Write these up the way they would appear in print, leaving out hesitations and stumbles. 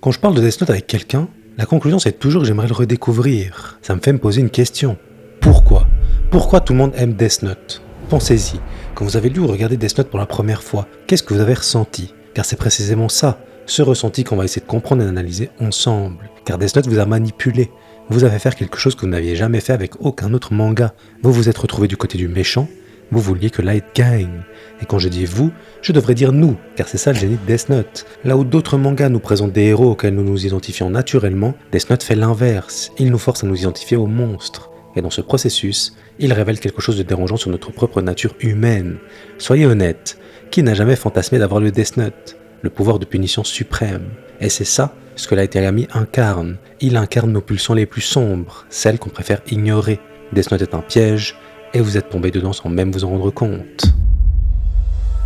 Quand je parle de Death Note avec quelqu'un, la conclusion c'est toujours que j'aimerais le redécouvrir. Ça me fait me poser une question. Pourquoi ? Pourquoi tout le monde aime Death Note ? Pensez-y, quand vous avez lu ou regardé Death Note pour la première fois, qu'est-ce que vous avez ressenti ? Car c'est précisément ça, ce ressenti qu'on va essayer de comprendre et d'analyser ensemble. Car Death Note vous a manipulé, vous avez fait quelque chose que vous n'aviez jamais fait avec aucun autre manga. Vous vous êtes retrouvé du côté du méchant, vous vouliez que Light gagne. Et quand je dis vous, je devrais dire nous, car c'est ça le génie de Death Note. Là où d'autres mangas nous présentent des héros auxquels nous nous identifions naturellement, Death Note fait l'inverse, il nous force à nous identifier aux monstres. Et dans ce processus, il révèle quelque chose de dérangeant sur notre propre nature humaine. Soyez honnête, qui n'a jamais fantasmé d'avoir le Death Note, le pouvoir de punition suprême ? Et c'est ça ce que Light Yagami incarne. Il incarne nos pulsions les plus sombres, celles qu'on préfère ignorer. Death Note est un piège, et vous êtes tombé dedans sans même vous en rendre compte.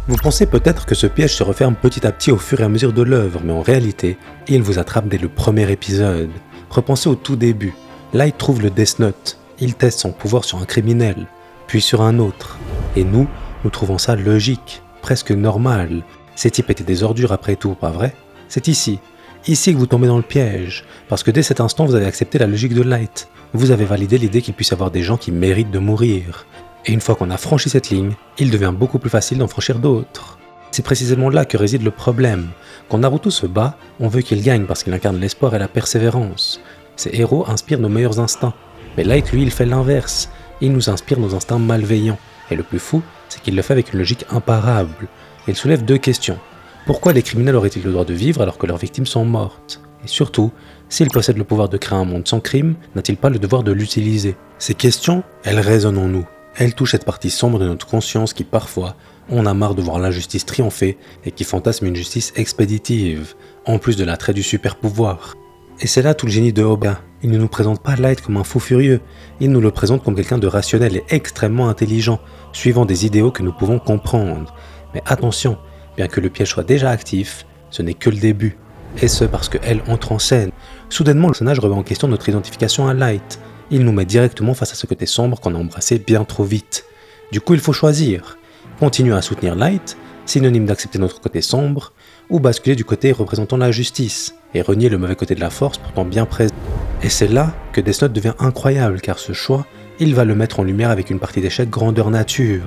Vous pensez peut-être que ce piège se referme petit à petit au fur et à mesure de l'œuvre, mais en réalité, il vous attrape dès le premier épisode. Repensez au tout début. Light trouve le Death Note. Il teste son pouvoir sur un criminel, puis sur un autre. Et nous trouvons ça logique, presque normal. Ces types étaient des ordures après tout, pas vrai ? C'est ici que vous tombez dans le piège, parce que dès cet instant vous avez accepté la logique de Light. Vous avez validé l'idée qu'il puisse y avoir des gens qui méritent de mourir. Et une fois qu'on a franchi cette ligne, il devient beaucoup plus facile d'en franchir d'autres. C'est précisément là que réside le problème. Quand Naruto se bat, on veut qu'il gagne parce qu'il incarne l'espoir et la persévérance. Ces héros inspirent nos meilleurs instincts. Mais Light, lui, il fait l'inverse. Il nous inspire nos instincts malveillants. Et le plus fou, c'est qu'il le fait avec une logique imparable. Il soulève deux questions. Pourquoi les criminels auraient-ils le droit de vivre alors que leurs victimes sont mortes ? Et surtout, s'il possède le pouvoir de créer un monde sans crime, n'a-t-il pas le devoir de l'utiliser ? Ces questions, elles résonnent en nous. Elles touchent cette partie sombre de notre conscience qui, parfois, on a marre de voir l'injustice triompher et qui fantasme une justice expéditive, en plus de l'attrait du super-pouvoir. Et c'est là tout le génie de Oba. Il ne nous présente pas Light comme un fou furieux, il nous le présente comme quelqu'un de rationnel et extrêmement intelligent, suivant des idéaux que nous pouvons comprendre. Mais attention, bien que le piège soit déjà actif, ce n'est que le début. Et ce parce qu'elle entre en scène. Soudainement, le personnage remet en question notre identification à Light. Il nous met directement face à ce côté sombre qu'on a embrassé bien trop vite. Du coup, il faut choisir. Continuer à soutenir Light, synonyme d'accepter notre côté sombre, ou basculer du côté représentant la justice, et renier le mauvais côté de la force pourtant bien présent. Et c'est là que Death Note devient incroyable, car ce choix, il va le mettre en lumière avec une partie d'échecs grandeur nature.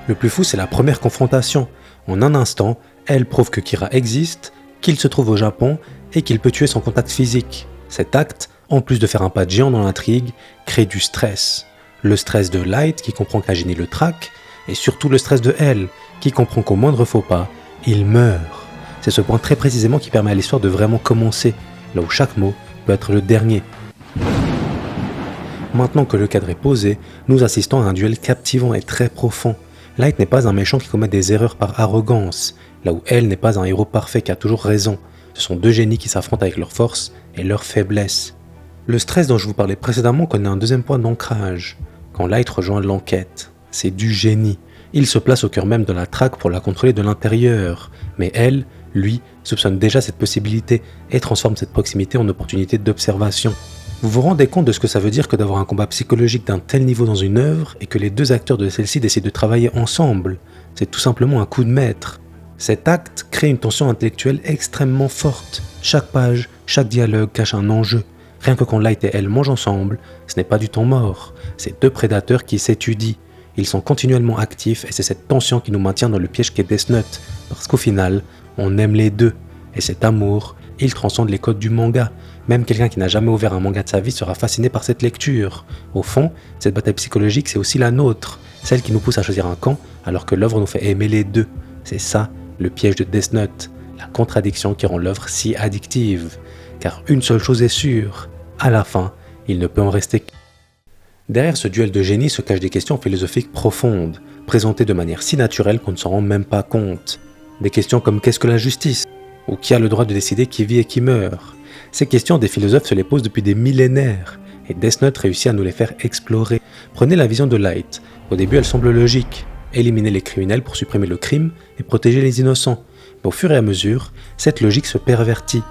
Le plus fou, c'est la première confrontation. En un instant, elle prouve que Kira existe, qu'il se trouve au Japon, et qu'il peut tuer sans contact physique. Cet acte, en plus de faire un pas de géant dans l'intrigue, crée du stress. Le stress de Light, qui comprend que la génie le traque, et surtout le stress de elle, qui comprend qu'au moindre faux pas, il meurt. C'est ce point très précisément qui permet à l'histoire de vraiment commencer, là où chaque mot peut être le dernier. Maintenant que le cadre est posé, nous assistons à un duel captivant et très profond. Light n'est pas un méchant qui commet des erreurs par arrogance, là où elle n'est pas un héros parfait qui a toujours raison. Ce sont deux génies qui s'affrontent avec leurs forces et leurs faiblesses. Le stress dont je vous parlais précédemment connaît un deuxième point d'ancrage. Quand Light rejoint l'enquête, c'est du génie. Il se place au cœur même de la traque pour la contrôler de l'intérieur. Mais elle, lui, soupçonne déjà cette possibilité et transforme cette proximité en opportunité d'observation. Vous vous rendez compte de ce que ça veut dire que d'avoir un combat psychologique d'un tel niveau dans une œuvre et que les deux acteurs de celle-ci décident de travailler ensemble ? C'est tout simplement un coup de maître. Cet acte crée une tension intellectuelle extrêmement forte. Chaque page, chaque dialogue cache un enjeu. Rien que quand Light et elle mangent ensemble, ce n'est pas du temps mort. C'est deux prédateurs qui s'étudient. Ils sont continuellement actifs et c'est cette tension qui nous maintient dans le piège qu'est Death Note. Parce qu'au final, on aime les deux. Et cet amour, il transcende les codes du manga. Même quelqu'un qui n'a jamais ouvert un manga de sa vie sera fasciné par cette lecture. Au fond, cette bataille psychologique, c'est aussi la nôtre. Celle qui nous pousse à choisir un camp alors que l'œuvre nous fait aimer les deux. C'est ça, le piège de Death Note. La contradiction qui rend l'œuvre si addictive. Car une seule chose est sûre, à la fin, il ne peut en rester qu'un. Derrière ce duel de génie se cachent des questions philosophiques profondes, présentées de manière si naturelle qu'on ne s'en rend même pas compte. Des questions comme qu'est-ce que la justice ? Ou qui a le droit de décider qui vit et qui meurt ? Ces questions, des philosophes se les posent depuis des millénaires, et Death Note réussit à nous les faire explorer. Prenez la vision de Light. Au début, elle semble logique. Éliminer les criminels pour supprimer le crime et protéger les innocents. Mais au fur et à mesure, cette logique se pervertit.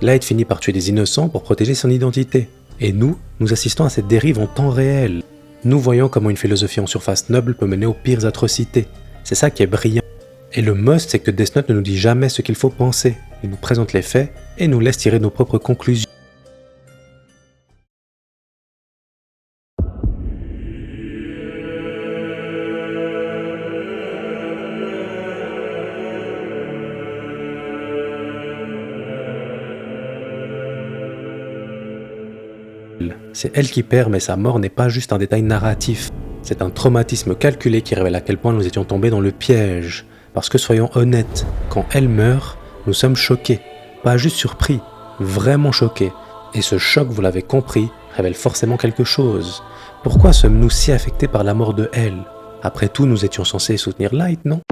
Light finit par tuer des innocents pour protéger son identité. Et nous assistons à cette dérive en temps réel. Nous voyons comment une philosophie en surface noble peut mener aux pires atrocités. C'est ça qui est brillant. Et le must, c'est que Death Note ne nous dit jamais ce qu'il faut penser. Il nous présente les faits, et nous laisse tirer nos propres conclusions. C'est elle qui perd, mais sa mort n'est pas juste un détail narratif. C'est un traumatisme calculé qui révèle à quel point nous étions tombés dans le piège. Parce que soyons honnêtes, quand elle meurt, nous sommes choqués. Pas juste surpris, vraiment choqués. Et ce choc, vous l'avez compris, révèle forcément quelque chose. Pourquoi sommes-nous si affectés par la mort de elle? Après tout, nous étions censés soutenir Light, non?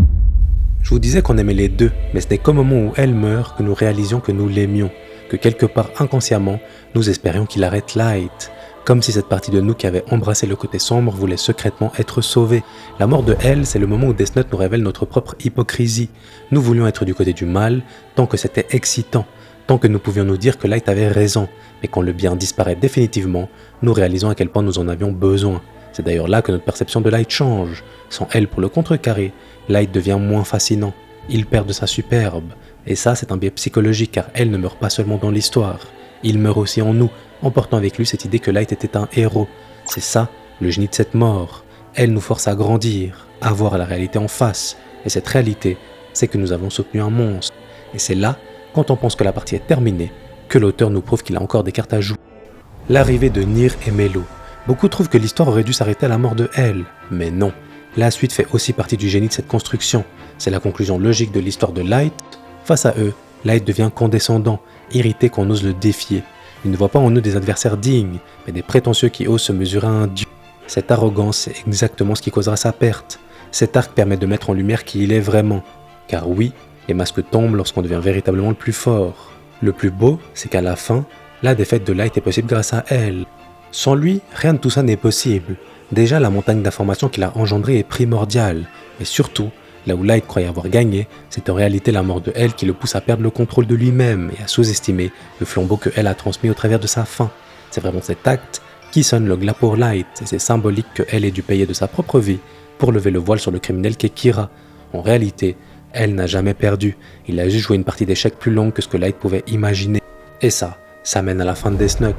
Je vous disais qu'on aimait les deux, mais ce n'est qu'au moment où elle meurt que nous réalisions que nous l'aimions, que quelque part inconsciemment, nous espérions qu'il arrête Light. Comme si cette partie de nous qui avait embrassé le côté sombre voulait secrètement être sauvée. La mort de elle, c'est le moment où Death Note nous révèle notre propre hypocrisie. Nous voulions être du côté du mal, tant que c'était excitant, tant que nous pouvions nous dire que Light avait raison, mais quand le bien disparaît définitivement, nous réalisons à quel point nous en avions besoin. C'est d'ailleurs là que notre perception de Light change. Sans elle pour le contrecarrer, Light devient moins fascinant. Il perd de sa superbe. Et ça, c'est un biais psychologique car elle ne meurt pas seulement dans l'histoire. Il meurt aussi en nous, emportant avec lui cette idée que Light était un héros. C'est ça, le génie de cette mort. Elle nous force à grandir, à voir la réalité en face. Et cette réalité, c'est que nous avons soutenu un monstre. Et c'est là, quand on pense que la partie est terminée, que l'auteur nous prouve qu'il a encore des cartes à jouer. L'arrivée de Nier et Melo. Beaucoup trouvent que l'histoire aurait dû s'arrêter à la mort de elle, mais non. La suite fait aussi partie du génie de cette construction. C'est la conclusion logique de l'histoire de Light. Face à eux, Light devient condescendant, irrité qu'on ose le défier. Il ne voit pas en eux des adversaires dignes, mais des prétentieux qui osent se mesurer à un dieu. Cette arrogance, c'est exactement ce qui causera sa perte. Cet arc permet de mettre en lumière qui il est vraiment. Car oui, les masques tombent lorsqu'on devient véritablement le plus fort. Le plus beau, c'est qu'à la fin, la défaite de Light est possible grâce à elle. Sans lui, rien de tout ça n'est possible. Déjà, la montagne d'informations qu'il a engendrée est primordiale, mais surtout, là où Light croyait avoir gagné, c'est en réalité la mort de elle qui le pousse à perdre le contrôle de lui-même et à sous-estimer le flambeau que elle a transmis au travers de sa fin. C'est vraiment cet acte qui sonne le glas pour Light, et c'est symbolique que elle ait dû payer de sa propre vie pour lever le voile sur le criminel qu'est Kira. En réalité, elle n'a jamais perdu, il a juste joué une partie d'échecs plus longue que ce que Light pouvait imaginer. Et ça mène à la fin de Death Note.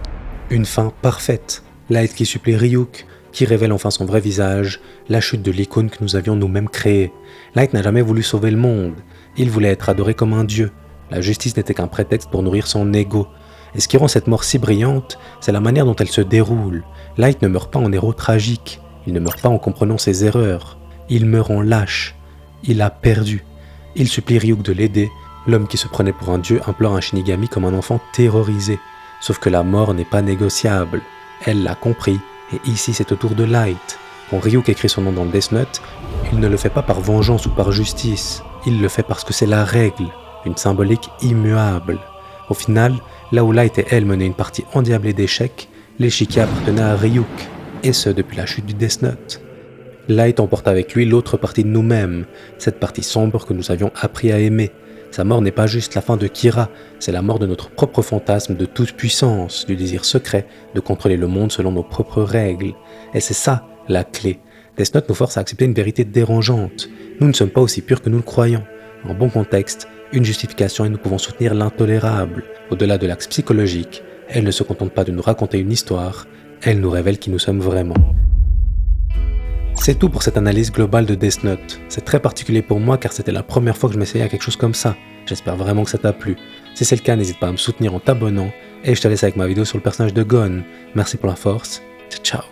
Une fin parfaite. Light qui supplie Ryuk, qui révèle enfin son vrai visage, la chute de l'icône que nous avions nous-mêmes créée. Light n'a jamais voulu sauver le monde, il voulait être adoré comme un dieu. La justice n'était qu'un prétexte pour nourrir son ego. Et ce qui rend cette mort si brillante, c'est la manière dont elle se déroule. Light ne meurt pas en héros tragique, il ne meurt pas en comprenant ses erreurs, il meurt en lâche. Il a perdu. Il supplie Ryuk de l'aider, l'homme qui se prenait pour un dieu implore un Shinigami comme un enfant terrorisé. Sauf que la mort n'est pas négociable. Elle l'a compris, et ici c'est au tour de Light. Quand Ryuk écrit son nom dans le Death Note, il ne le fait pas par vengeance ou par justice, il le fait parce que c'est la règle, une symbolique immuable. Au final, là où Light et elle menaient une partie endiablée d'échecs, l'échiquier appartenait à Ryuk, et ce depuis la chute du Death Note. Light emporte avec lui l'autre partie de nous-mêmes, cette partie sombre que nous avions appris à aimer. Sa mort n'est pas juste la fin de Kira, c'est la mort de notre propre fantasme de toute puissance, du désir secret de contrôler le monde selon nos propres règles. Et c'est ça, la clé. Death Note nous force à accepter une vérité dérangeante. Nous ne sommes pas aussi purs que nous le croyons. En bon contexte, une justification et nous pouvons soutenir l'intolérable. Au-delà de l'axe psychologique, elle ne se contente pas de nous raconter une histoire, elle nous révèle qui nous sommes vraiment. C'est tout pour cette analyse globale de Death Note. C'est très particulier pour moi car c'était la première fois que je m'essayais à quelque chose comme ça. J'espère vraiment que ça t'a plu. Si c'est le cas, n'hésite pas à me soutenir en t'abonnant et je te laisse avec ma vidéo sur le personnage de Gon. Merci pour la force. Ciao.